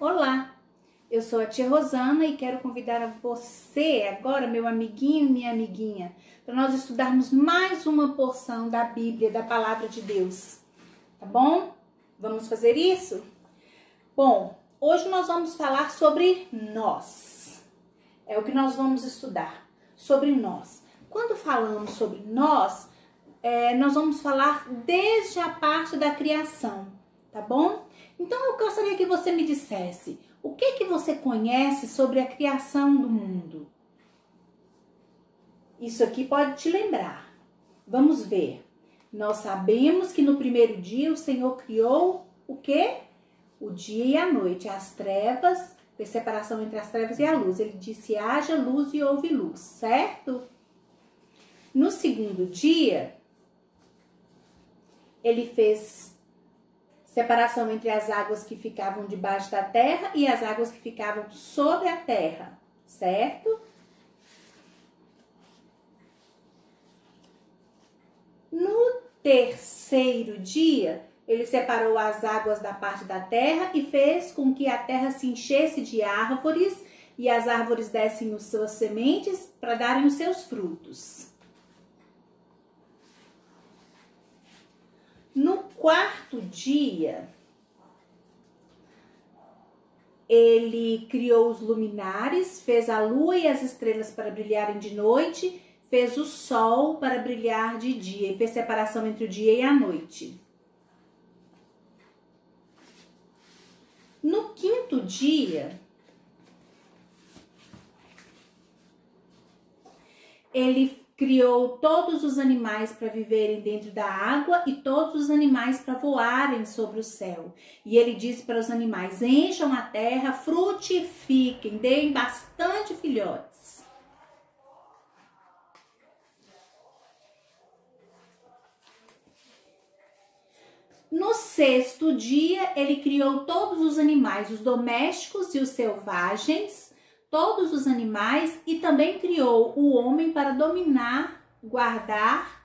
Olá, eu sou a tia Rosana e quero convidar você agora, meu amiguinho e minha amiguinha, para nós estudarmos mais uma porção da Bíblia, da Palavra de Deus, tá bom? Vamos fazer isso? Bom, hoje nós vamos falar sobre nós. É o que nós vamos estudar, sobre nós. Quando falamos sobre nós vamos falar desde a parte da criação, tá bom? Então eu gostaria que você me dissesse, o que você conhece sobre a criação do mundo? Isso aqui pode te lembrar. Vamos ver. Nós sabemos que no primeiro dia o Senhor criou o quê? O dia e a noite, as trevas, fez separação entre as trevas e a luz. Ele disse, haja luz e houve luz, certo? No segundo dia, ele fez separação entre as águas que ficavam debaixo da terra e as águas que ficavam sobre a terra, certo? No terceiro dia, ele separou as águas da parte da terra e fez com que a terra se enchesse de árvores e as árvores dessem as suas sementes para darem os seus frutos. No quarto dia, ele criou os luminares, fez a lua e as estrelas para brilharem de noite, fez o sol para brilhar de dia e fez separação entre o dia e a noite. No quinto dia, ele criou todos os animais para viverem dentro da água e todos os animais para voarem sobre o céu. E ele disse para os animais, encham a terra, frutifiquem, deem bastante filhotes. No sexto dia, ele criou todos os animais, os domésticos e os selvagens, todos os animais, e também criou o homem para dominar, guardar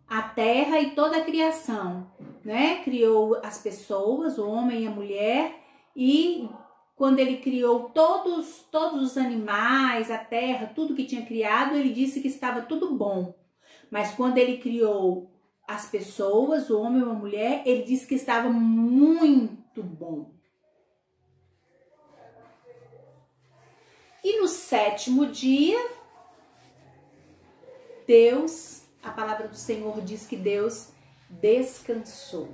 a terra e toda a criação, né? Criou as pessoas, o homem e a mulher, e quando ele criou todos os animais, a terra, tudo que tinha criado, ele disse que estava tudo bom. Mas quando ele criou as pessoas, o homem e a mulher, ele disse que estava muito bom. E no sétimo dia, a palavra do Senhor diz que Deus descansou.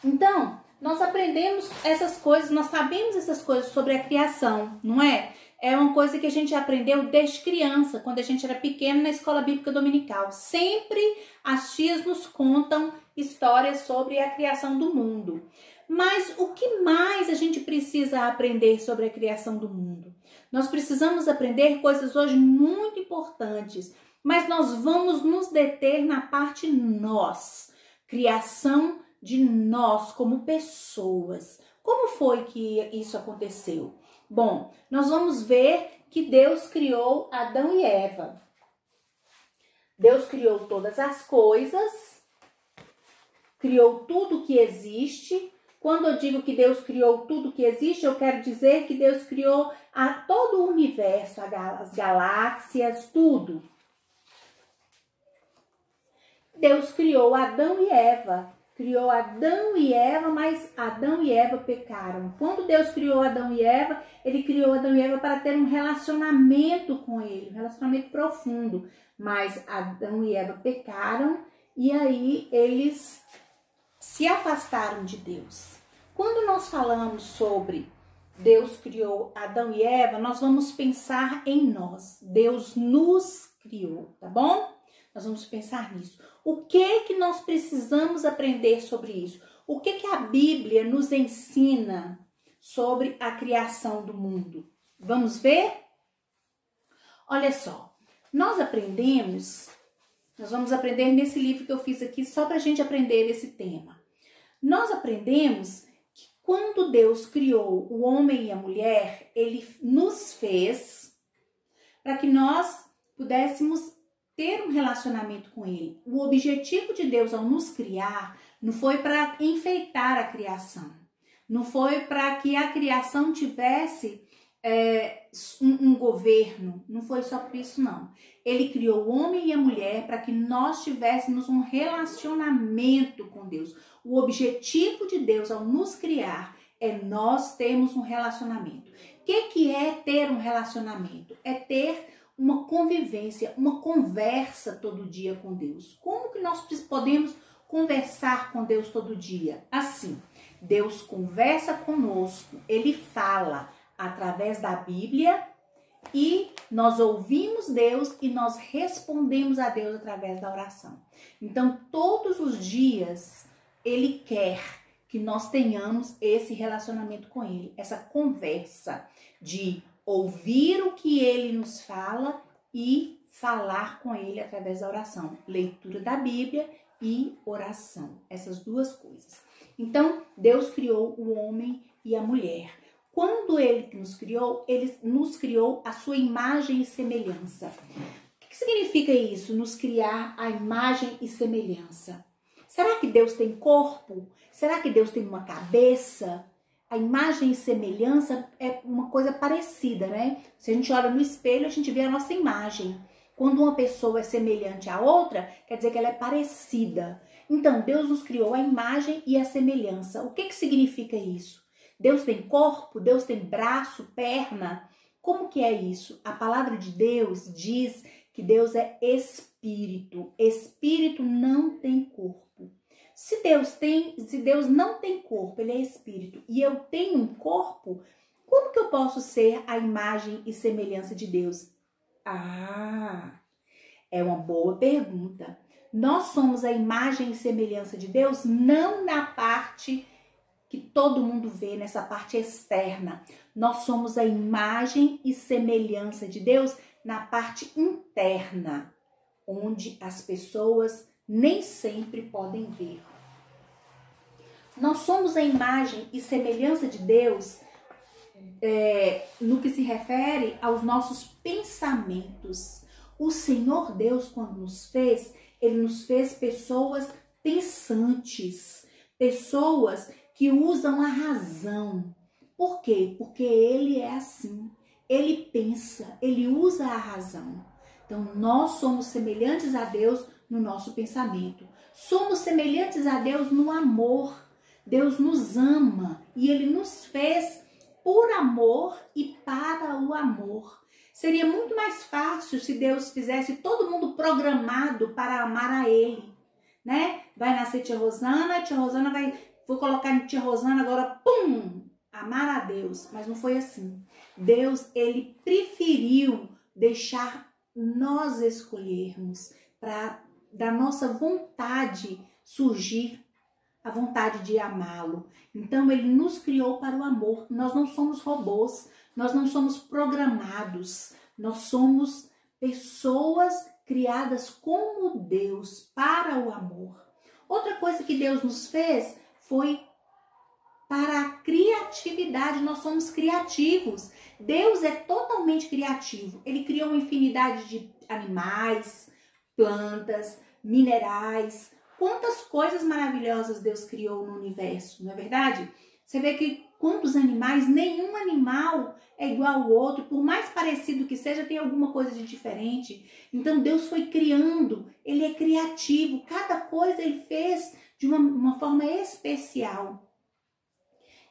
Então, nós aprendemos essas coisas, nós sabemos essas coisas sobre a criação, não é? É uma coisa que a gente aprendeu desde criança, quando a gente era pequeno na escola bíblica dominical. Sempre as tias nos contam histórias sobre a criação do mundo. Mas o que mais a gente precisa aprender sobre a criação do mundo? Nós precisamos aprender coisas hoje muito importantes, mas nós vamos nos deter na parte nós, criação de nós como pessoas. Como foi que isso aconteceu? Bom, nós vamos ver que Deus criou Adão e Eva. Deus criou todas as coisas, criou tudo que existe. Quando eu digo que Deus criou tudo que existe, eu quero dizer que Deus criou todo o universo, as galáxias, tudo. Deus criou Adão e Eva. Criou Adão e Eva, mas Adão e Eva pecaram. Quando Deus criou Adão e Eva, ele criou Adão e Eva para ter um relacionamento com ele, um relacionamento profundo. Mas Adão e Eva pecaram e aí eles se afastaram de Deus. Quando nós falamos sobre Deus criou Adão e Eva, nós vamos pensar em nós. Deus nos criou, tá bom? Nós vamos pensar nisso. O que nós precisamos aprender sobre isso? O que a Bíblia nos ensina sobre a criação do mundo? Vamos ver? Olha só, nós vamos aprender nesse livro que eu fiz aqui só para a gente aprender esse tema. Nós aprendemos que quando Deus criou o homem e a mulher, ele nos fez para que nós pudéssemos ter um relacionamento com ele. O objetivo de Deus ao nos criar não foi para enfeitar a criação, Não foi para que a criação tivesse um governo. Não foi só por isso, não. Ele criou o homem e a mulher para que nós tivéssemos um relacionamento com Deus. O objetivo de Deus ao nos criar é nós termos um relacionamento. O que é ter um relacionamento? É ter uma convivência, uma conversa todo dia com Deus. Como que nós podemos conversar com Deus todo dia? Assim, Deus conversa conosco, Ele fala através da Bíblia e nós ouvimos Deus e nós respondemos a Deus através da oração. Então, todos os dias, Ele quer que nós tenhamos esse relacionamento com Ele, essa conversa de ouvir o que Ele nos fala e falar com Ele através da oração. Leitura da Bíblia e oração. Essas duas coisas. Então, Deus criou o homem e a mulher. Quando Ele nos criou a sua imagem e semelhança. O que significa isso? Nos criar a imagem e semelhança. Será que Deus tem corpo? Será que Deus tem uma cabeça? A imagem e semelhança é uma coisa parecida, né? Se a gente olha no espelho, a gente vê a nossa imagem. Quando uma pessoa é semelhante à outra, quer dizer que ela é parecida. Então, Deus nos criou a imagem e a semelhança. O que significa isso? Deus tem corpo? Deus tem braço, perna? Como que é isso? A palavra de Deus diz que Deus é espírito. Espírito não tem corpo. Se Deus não tem corpo, Ele é espírito, e eu tenho um corpo, como que eu posso ser a imagem e semelhança de Deus? É uma boa pergunta. Nós somos a imagem e semelhança de Deus não na parte que todo mundo vê, nessa parte externa. Nós somos a imagem e semelhança de Deus na parte interna, onde as pessoas nem sempre podem ver. Nós somos a imagem e semelhança de Deus no que se refere aos nossos pensamentos. O Senhor Deus, quando nos fez, Ele nos fez pessoas pensantes, pessoas que usam a razão. Por quê? Porque Ele é assim. Ele pensa, Ele usa a razão. Então, nós somos semelhantes a Deus no nosso pensamento. Somos semelhantes a Deus no amor. Deus nos ama e Ele nos fez por amor e para o amor. Seria muito mais fácil se Deus fizesse todo mundo programado para amar a Ele, né? Vai nascer tia Rosana vou colocar em tia Rosana agora, pum, amar a Deus. Mas não foi assim. Deus, Ele preferiu deixar nós escolhermos para da nossa vontade surgir a vontade de amá-lo. Então, Ele nos criou para o amor. Nós não somos robôs, nós não somos programados, nós somos pessoas criadas como Deus, para o amor. Outra coisa que Deus nos fez foi para a criatividade. Nós somos criativos. Deus é totalmente criativo. Ele criou uma infinidade de animais, plantas, minerais. Quantas coisas maravilhosas Deus criou no universo, não é verdade? Você vê que quantos animais, nenhum animal é igual ao outro, por mais parecido que seja, tem alguma coisa de diferente. Então Deus foi criando, Ele é criativo, cada coisa Ele fez de uma forma especial.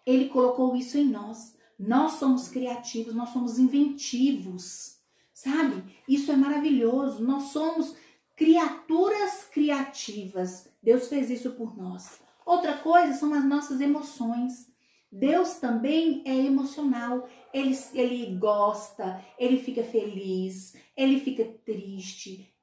Ele colocou isso em nós. Nós somos criativos, nós somos inventivos, sabe? Isso é maravilhoso, nós somos criaturas criativas. Deus fez isso por nós. Outra coisa são as nossas emoções. Deus também é emocional. Ele gosta, Ele fica feliz, Ele fica triste.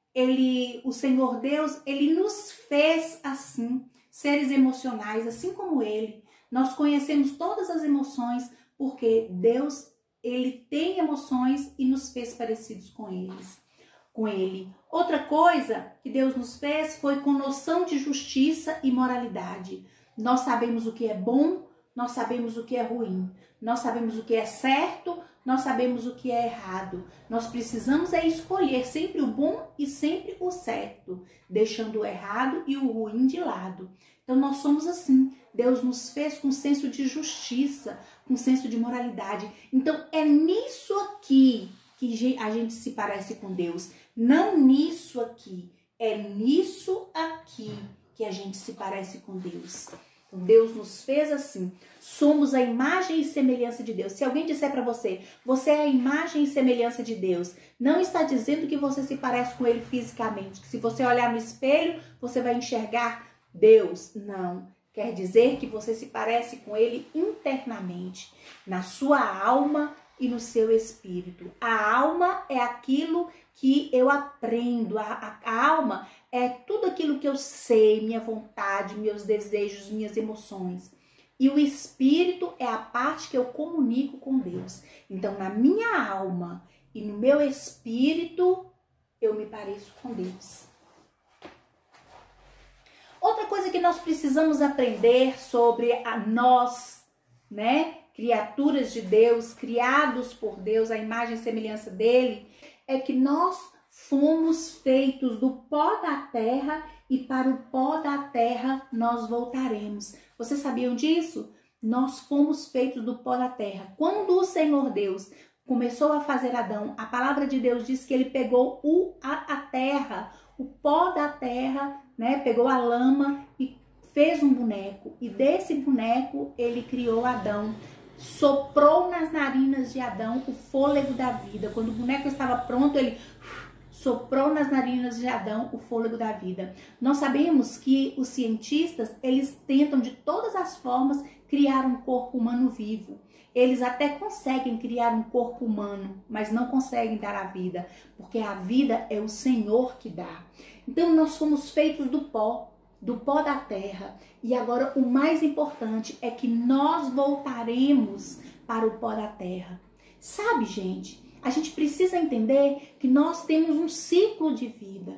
O Senhor Deus, Ele nos fez assim, seres emocionais, assim como Ele. Nós conhecemos todas as emoções porque Deus, Ele tem emoções e nos fez parecidos com Ele. Outra coisa que Deus nos fez foi com noção de justiça e moralidade. Nós sabemos o que é bom, nós sabemos o que é ruim. Nós sabemos o que é certo, nós sabemos o que é errado. Nós precisamos escolher sempre o bom e sempre o certo, deixando o errado e o ruim de lado. Então nós somos assim. Deus nos fez com senso de justiça, com senso de moralidade. Então é nisso aqui que a gente se parece com Deus. Não nisso aqui. É nisso aqui que a gente se parece com Deus. Então Deus nos fez assim. Somos a imagem e semelhança de Deus. Se alguém disser para você, você é a imagem e semelhança de Deus, não está dizendo que você se parece com Ele fisicamente. Que se você olhar no espelho, você vai enxergar Deus. Não. Quer dizer que você se parece com Ele internamente, na sua alma e no seu espírito. A alma é aquilo que eu aprendo. A alma é tudo aquilo que eu sei, minha vontade, meus desejos, minhas emoções. E o espírito é a parte que eu comunico com Deus. Então, na minha alma e no meu espírito, eu me pareço com Deus. Outra coisa que nós precisamos aprender sobre nós, né, criaturas de Deus, criados por Deus, a imagem e semelhança dele, é que nós fomos feitos do pó da terra e para o pó da terra nós voltaremos. Vocês sabiam disso? Nós fomos feitos do pó da terra. Quando o Senhor Deus começou a fazer Adão, a palavra de Deus diz que ele pegou a terra, o pó da terra, né? Pegou a lama e fez um boneco. E desse boneco ele criou Adão. Soprou nas narinas de Adão o fôlego da vida. Quando o boneco estava pronto, ele soprou nas narinas de Adão o fôlego da vida. Nós sabemos que os cientistas, eles tentam de todas as formas criar um corpo humano vivo. Eles até conseguem criar um corpo humano, mas não conseguem dar a vida, porque a vida é o Senhor que dá. Então nós fomos feitos do pó da terra. E agora o mais importante é que nós voltaremos para o pó da terra. Sabe, gente, a gente precisa entender que nós temos um ciclo de vida.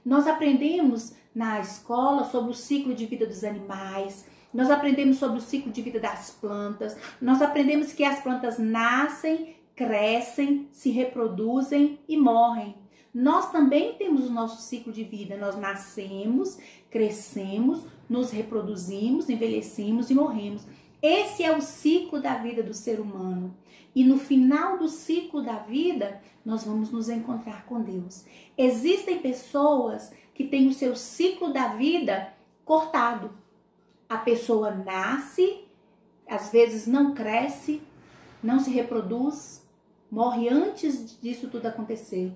Nós aprendemos na escola sobre o ciclo de vida dos animais, nós aprendemos sobre o ciclo de vida das plantas, nós aprendemos que as plantas nascem, crescem, se reproduzem e morrem. Nós também temos o nosso ciclo de vida. Nós nascemos, crescemos, nos reproduzimos, envelhecemos e morremos. Esse é o ciclo da vida do ser humano. E no final do ciclo da vida, nós vamos nos encontrar com Deus. Existem pessoas que têm o seu ciclo da vida cortado. A pessoa nasce, às vezes não cresce, não se reproduz, morre antes disso tudo acontecer.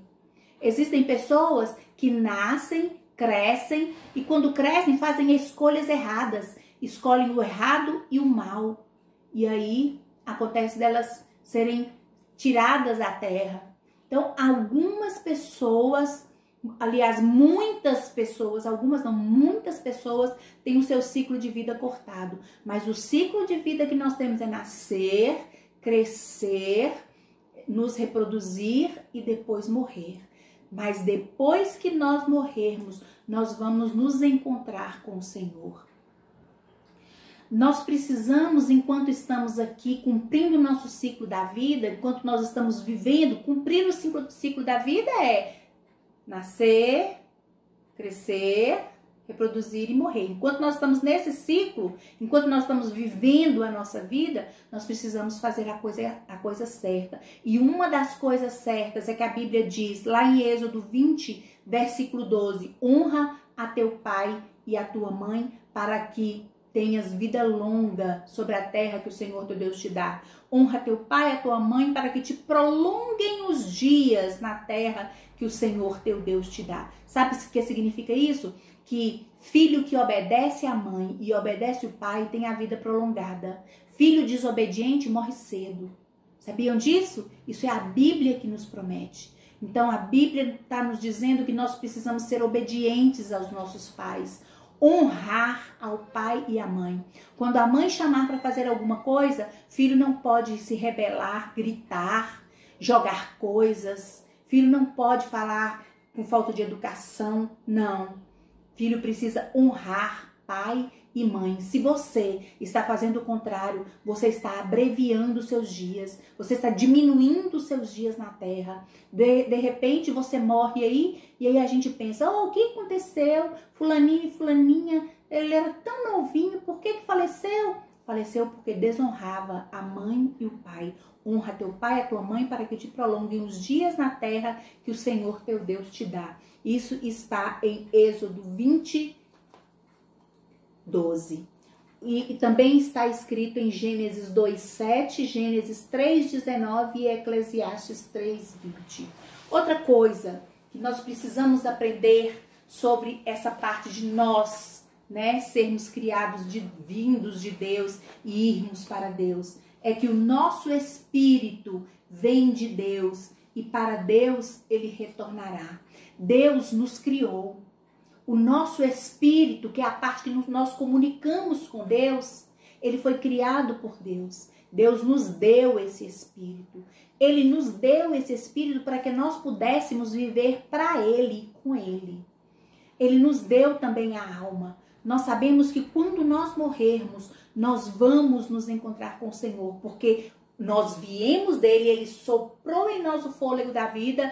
Existem pessoas que nascem, crescem e quando crescem fazem escolhas erradas. Escolhem o errado e o mal. E aí acontece delas serem tiradas da terra. Então algumas pessoas, aliás muitas pessoas, algumas não, muitas pessoas têm o seu ciclo de vida cortado. Mas o ciclo de vida que nós temos é nascer, crescer, nos reproduzir e depois morrer. Mas depois que nós morrermos, nós vamos nos encontrar com o Senhor. Nós precisamos, enquanto estamos aqui cumprindo o nosso ciclo da vida, enquanto nós estamos vivendo, cumprir o ciclo da vida é nascer, crescer, reproduzir e morrer. Enquanto nós estamos nesse ciclo, enquanto nós estamos vivendo a nossa vida, nós precisamos fazer a coisa certa. E uma das coisas certas é que a Bíblia diz, lá em Êxodo 20, versículo 12, honra a teu pai e a tua mãe para que tenhas vida longa sobre a terra que o Senhor teu Deus te dá. Honra teu pai e a tua mãe para que te prolonguem os dias na terra que o Senhor teu Deus te dá. Sabe o que significa isso? Que filho que obedece à mãe e obedece o pai tem a vida prolongada. Filho desobediente morre cedo. Sabiam disso? Isso é a Bíblia que nos promete. Então a Bíblia está nos dizendo que nós precisamos ser obedientes aos nossos pais. Honrar ao pai e à mãe. Quando a mãe chamar para fazer alguma coisa, filho não pode se rebelar, gritar, jogar coisas. Filho não pode falar com falta de educação, não. Filho precisa honrar pai e mãe. Se você está fazendo o contrário, você está abreviando os seus dias, você está diminuindo os seus dias na terra. De repente você morre aí, e aí a gente pensa, oh, o que aconteceu? Fulaninho e fulaninha Ele era tão novinho, por que faleceu? Faleceu porque desonrava a mãe e o pai. Honra teu pai e a tua mãe para que te prolonguem os dias na terra que o Senhor teu Deus te dá. Isso está em Êxodo 20, 12. E também está escrito em Gênesis 2:7, Gênesis 3:19 e Eclesiastes 3:20. Outra coisa que nós precisamos aprender sobre essa parte de nós, né, sermos criados vindos de Deus e irmos para Deus, é que o nosso espírito vem de Deus e para Deus ele retornará. Deus nos criou. O nosso espírito, que é a parte que nós comunicamos com Deus, ele foi criado por Deus. Deus nos deu esse espírito. Ele nos deu esse espírito para que nós pudéssemos viver para Ele, com Ele. Ele nos deu também a alma. Nós sabemos que quando nós morrermos, nós vamos nos encontrar com o Senhor, porque nós viemos dele, ele soprou em nós o fôlego da vida.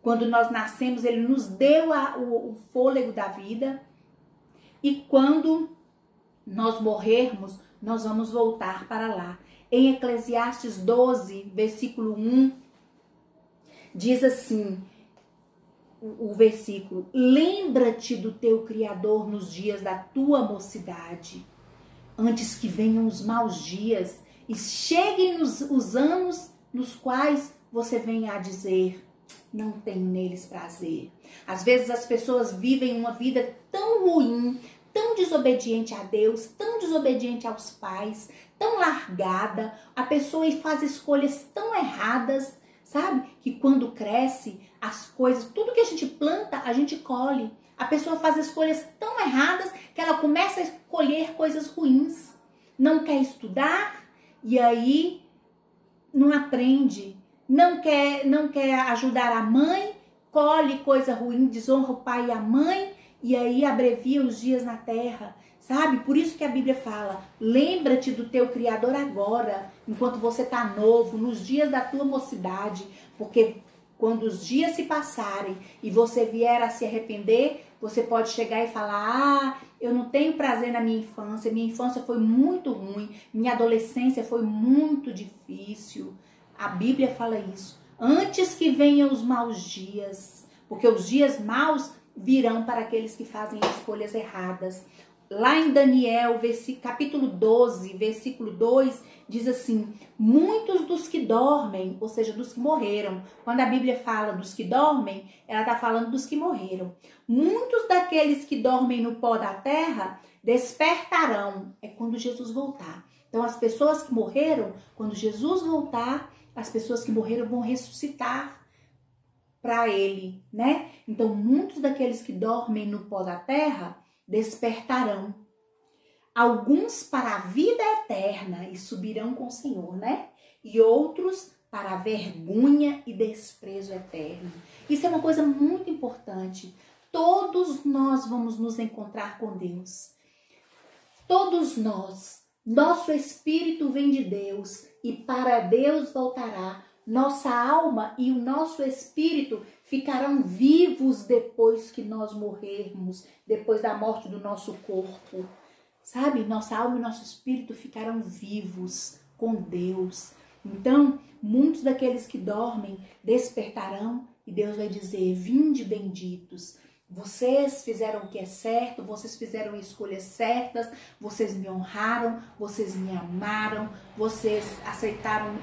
Quando nós nascemos, ele nos deu o fôlego da vida. E quando nós morrermos, nós vamos voltar para lá. Em Eclesiastes 12, versículo 1, diz assim, o versículo: lembra-te do teu Criador nos dias da tua mocidade, antes que venham os maus dias e cheguem os anos nos quais você venha a dizer: não tenho neles prazer. Às vezes as pessoas vivem uma vida tão ruim, tão desobediente a Deus, tão desobediente aos pais, tão largada, a pessoa faz escolhas tão erradas, sabe? Que quando cresce, as coisas, tudo que a gente planta, a gente colhe. A pessoa faz escolhas tão erradas que ela começa a colher coisas ruins. Não quer estudar e aí não aprende. Não quer ajudar a mãe, colhe coisa ruim, desonra o pai e a mãe e aí abrevia os dias na terra, sabe? Por isso que a Bíblia fala: lembra-te do teu Criador agora, enquanto você está novo, nos dias da tua mocidade, porque quando os dias se passarem e você vier a se arrepender, você pode chegar e falar: eu não tenho prazer na minha infância foi muito ruim, minha adolescência foi muito difícil. A Bíblia fala isso. Antes que venham os maus dias, porque os dias maus virão para aqueles que fazem escolhas erradas. Lá em Daniel, capítulo 12, versículo 2, diz assim: muitos dos que dormem, ou seja, dos que morreram. Quando a Bíblia fala dos que dormem, ela está falando dos que morreram. Muitos daqueles que dormem no pó da terra despertarão. É quando Jesus voltar. Então, as pessoas que morreram, quando Jesus voltar, as pessoas que morreram vão ressuscitar para ele, né? Então, muitos daqueles que dormem no pó da terra despertarão. Alguns para a vida eterna e subirão com o Senhor, né? E outros para a vergonha e desprezo eterno. Isso é uma coisa muito importante. Todos nós vamos nos encontrar com Deus. Todos nós. Nosso espírito vem de Deus e para Deus voltará. Nossa alma e o nosso espírito ficarão vivos depois que nós morrermos, depois da morte do nosso corpo. Sabe? Nossa alma e nosso espírito ficarão vivos com Deus. Então, muitos daqueles que dormem despertarão e Deus vai dizer: vinde benditos. Vocês fizeram o que é certo, vocês fizeram escolhas certas, vocês me honraram, vocês me amaram, vocês aceitaram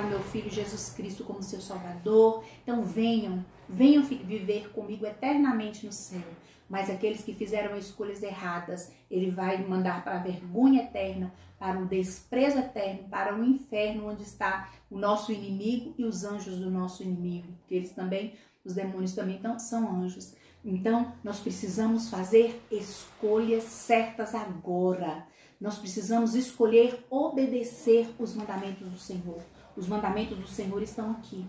o meu Filho Jesus Cristo como seu Salvador. Então venham viver comigo eternamente no céu. Mas aqueles que fizeram escolhas erradas, ele vai mandar para a vergonha eterna, para o desprezo eterno, para o inferno, onde está o nosso inimigo e os anjos do nosso inimigo. Porque eles também, os demônios também são anjos. Então, nós precisamos fazer escolhas certas agora. Nós precisamos escolher obedecer os mandamentos do Senhor. Os mandamentos do Senhor estão aqui.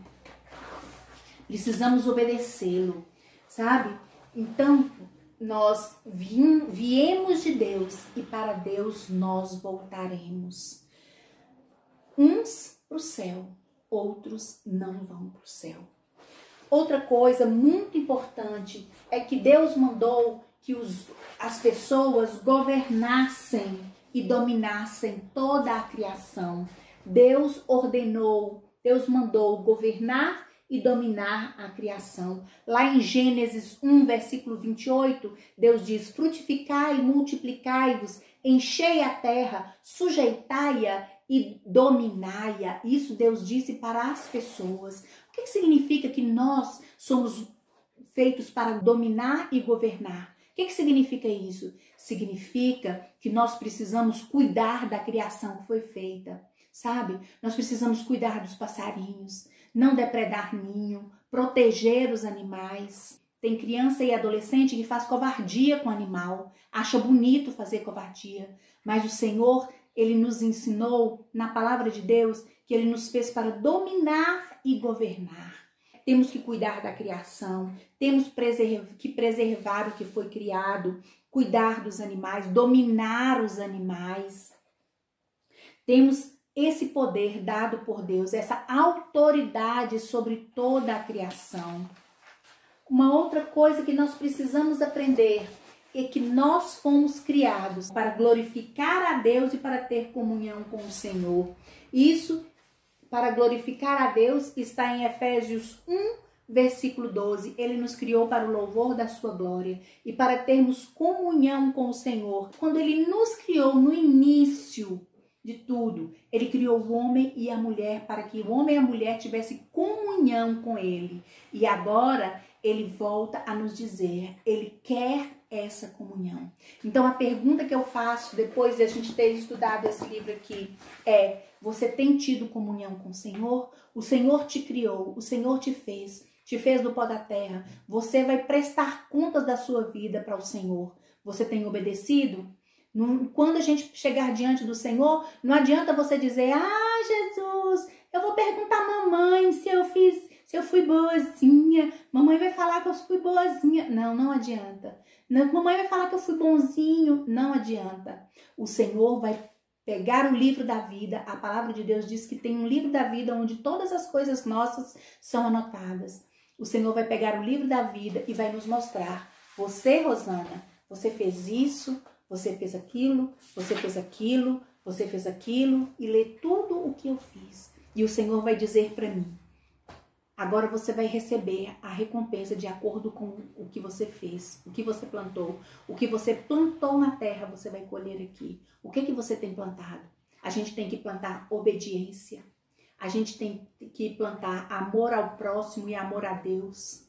Precisamos obedecê-lo, sabe? Então, nós viemos de Deus e para Deus nós voltaremos. Uns para o céu, outros não vão para o céu. Outra coisa muito importante é que Deus mandou que as pessoas governassem e dominassem toda a criação. Deus ordenou, Deus mandou governar e dominar a criação. Lá em Gênesis 1, versículo 28, Deus diz: frutificai e multiplicai-vos, enchei a terra, sujeitai-a e dominai-a. Isso Deus disse para as pessoas. O que significa que nós somos feitos para dominar e governar? O que significa isso? Significa que nós precisamos cuidar da criação que foi feita, sabe? Nós precisamos cuidar dos passarinhos, não depredar ninho, proteger os animais. Tem criança e adolescente que faz covardia com o animal, acha bonito fazer covardia, mas o Senhor, Ele nos ensinou na palavra de Deus que Ele nos fez para dominar e governar. Temos que cuidar da criação, temos que preservar o que foi criado, cuidar dos animais, dominar os animais. Temos esse poder dado por Deus, essa autoridade sobre toda a criação. Uma outra coisa que nós precisamos aprender é que nós fomos criados para glorificar a Deus e para ter comunhão com o Senhor. Isso, para glorificar a Deus, está em Efésios 1, versículo 12. Ele nos criou para o louvor da sua glória e para termos comunhão com o Senhor. Quando Ele nos criou no início de tudo, Ele criou o homem e a mulher para que o homem e a mulher tivessem comunhão com Ele. E agora Ele volta a nos dizer, Ele quer essa comunhão. Então a pergunta que eu faço depois de a gente ter estudado esse livro aqui é: você tem tido comunhão com o Senhor? O Senhor te criou, o Senhor te fez do pó da terra. Você vai prestar contas da sua vida para o Senhor. Você tem obedecido? Quando a gente chegar diante do Senhor, não adianta você dizer: ah, Jesus, eu vou perguntar à mamãe se eu fui boazinha. Mamãe vai falar que eu fui boazinha. Não adianta. Mamãe vai falar que eu fui bonzinho. Não adianta. O Senhor vai pegar o livro da vida. A palavra de Deus diz que tem um livro da vida onde todas as coisas nossas são anotadas. O Senhor vai pegar o livro da vida e vai nos mostrar: você, Rosana, você fez isso, você fez aquilo, você fez aquilo, você fez aquilo, e lê tudo o que eu fiz. E o Senhor vai dizer para mim: agora você vai receber a recompensa de acordo com o que você fez, o que você plantou. O que você plantou na terra, você vai colher aqui. O que você tem plantado? A gente tem que plantar obediência. A gente tem que plantar amor ao próximo e amor a Deus.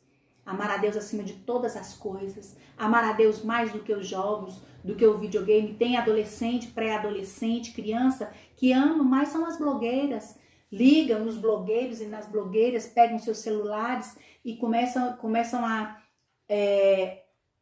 Amar a Deus acima de todas as coisas. Amar a Deus mais do que os jogos, do que o videogame. Tem adolescente, pré-adolescente, criança que ama, mais são as blogueiras. Ligam nos blogueiros e nas blogueiras, pegam seus celulares e começam a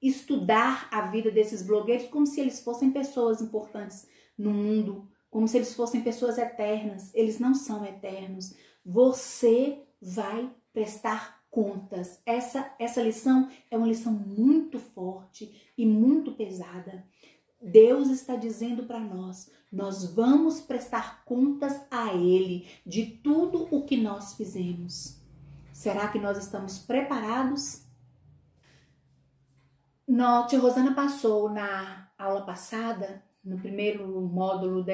estudar a vida desses blogueiros como se eles fossem pessoas importantes no mundo, como se eles fossem pessoas eternas. Eles não são eternos. Você vai prestar contas. Essa lição é uma lição muito forte e muito pesada. Deus está dizendo para nós: nós vamos prestar contas a Ele de tudo o que nós fizemos. Será que nós estamos preparados? Tia Rosana passou na aula passada, no primeiro módulo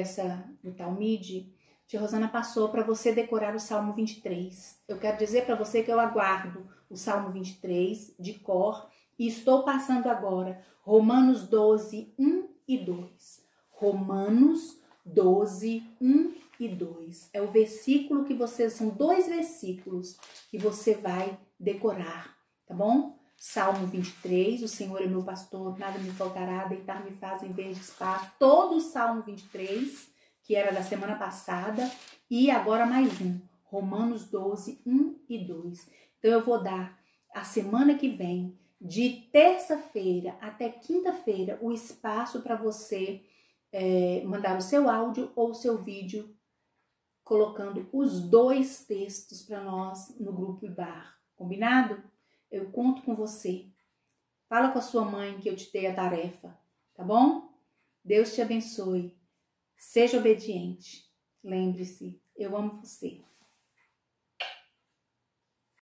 do Talmide, Tia Rosana passou para você decorar o Salmo 23. Eu quero dizer para você que eu aguardo o Salmo 23 de cor e estou passando agora Romanos 12, 1 e 2. Romanos 12, 1 e 2. É o versículo que são 2 versículos que você vai decorar, tá bom? Salmo 23, o Senhor é meu pastor, nada me faltará, deitar me faz em verde espaço. Todo o Salmo 23, que era da semana passada, e agora mais um, Romanos 12, 1 e 2. Então eu vou dar a semana que vem, de terça-feira até quinta-feira, o espaço para você mandar o seu áudio ou o seu vídeo, colocando os 2 textos para nós no grupo IBAR. Combinado? Eu conto com você. Fala com a sua mãe que eu te dei a tarefa, tá bom? Deus te abençoe. Seja obediente. Lembre-se, eu amo você.